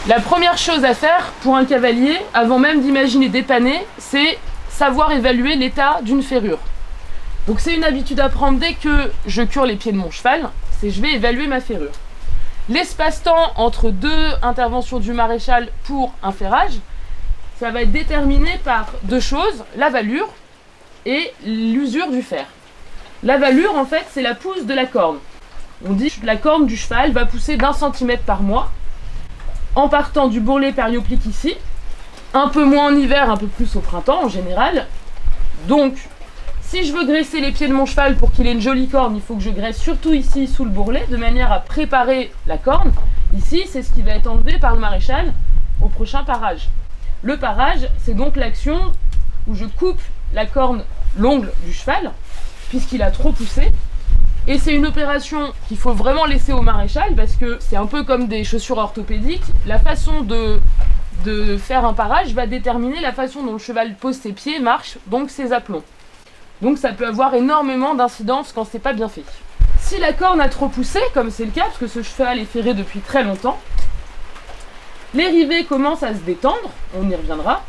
La première chose à faire pour un cavalier, avant même d'imaginer dépanner, c'est savoir évaluer l'état d'une ferrure. Donc c'est une habitude à prendre dès que je cure les pieds de mon cheval, c'est je vais évaluer ma ferrure. L'espace-temps entre deux interventions du maréchal pour un ferrage, ça va être déterminé par deux choses, la valure et l'usure du fer. La valure, en fait, c'est la pousse de la corne. On dit que la corne du cheval va pousser d'1 centimètre par mois, en partant du bourrelet périoplique ici, un peu moins en hiver, un peu plus au printemps en général. Donc, si je veux graisser les pieds de mon cheval pour qu'il ait une jolie corne, il faut que je graisse surtout ici sous le bourrelet, de manière à préparer la corne. Ici, c'est ce qui va être enlevé par le maréchal au prochain parage. Le parage, c'est donc l'action où je coupe la corne, l'ongle du cheval, puisqu'il a trop poussé. Et c'est une opération qu'il faut vraiment laisser au maréchal, parce que c'est un peu comme des chaussures orthopédiques. La façon de faire un parage va déterminer la façon dont le cheval pose ses pieds, marche, donc ses aplombs. Donc ça peut avoir énormément d'incidence quand c'est pas bien fait. Si la corne a trop poussé, comme c'est le cas, parce que ce cheval est ferré depuis très longtemps, les rivets commencent à se détendre, on y reviendra.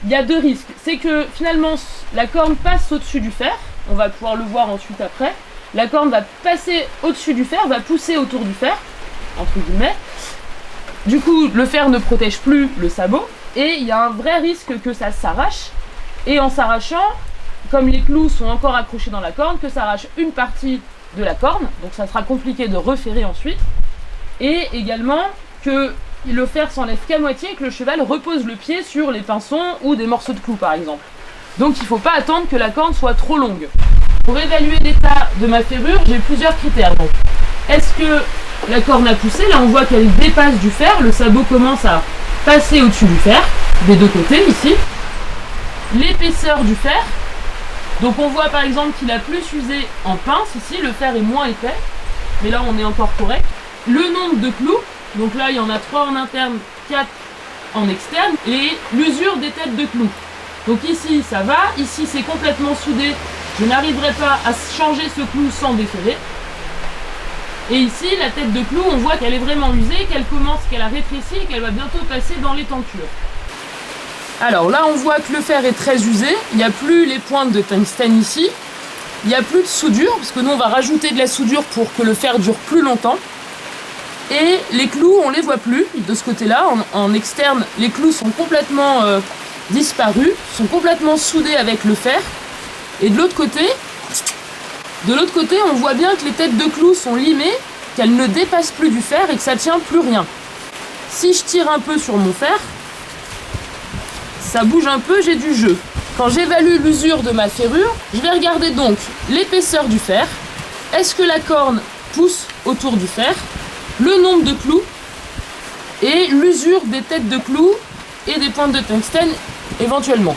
Il y a deux risques, c'est que finalement la corne passe au-dessus du fer, on va pouvoir le voir ensuite après. La corne va passer au-dessus du fer, va pousser autour du fer, entre guillemets. Du coup, le fer ne protège plus le sabot, et il y a un vrai risque que ça s'arrache. Et en s'arrachant, comme les clous sont encore accrochés dans la corne, que ça arrache une partie de la corne, donc ça sera compliqué de referrer ensuite. Et également que le fer s'enlève qu'à moitié et que le cheval repose le pied sur les pinçons ou des morceaux de clous par exemple. Donc il ne faut pas attendre que la corne soit trop longue. Pour évaluer l'état de ma ferrure, j'ai plusieurs critères. Donc, est-ce que la corne a poussé? Là on voit qu'elle dépasse du fer, le sabot commence à passer au-dessus du fer, des deux côtés ici. L'épaisseur du fer, donc on voit par exemple qu'il a plus usé en pince ici, le fer est moins épais, mais là on est encore correct. Le nombre de clous, donc là il y en a 3 en interne, 4 en externe, et l'usure des têtes de clous. Donc ici ça va, ici c'est complètement soudé, je n'arriverai pas à changer ce clou sans déferrer. Et ici la tête de clou, on voit qu'elle est vraiment usée, qu'elle a rétréci et qu'elle va bientôt passer dans l'étanture. Alors là on voit que le fer est très usé, il n'y a plus les pointes de tungstène ici, il n'y a plus de soudure, parce que nous on va rajouter de la soudure pour que le fer dure plus longtemps. Et les clous, on les voit plus de ce côté-là. En externe, les clous sont complètement disparus, sont complètement soudés avec le fer. Et de l'autre côté, on voit bien que les têtes de clous sont limées, qu'elles ne dépassent plus du fer et que ça tient plus rien. Si je tire un peu sur mon fer, ça bouge un peu, j'ai du jeu. Quand j'évalue l'usure de ma ferrure, je vais regarder donc l'épaisseur du fer. Est-ce que la corne pousse autour du fer? Le nombre de clous et l'usure des têtes de clous et des pointes de tungstène éventuellement.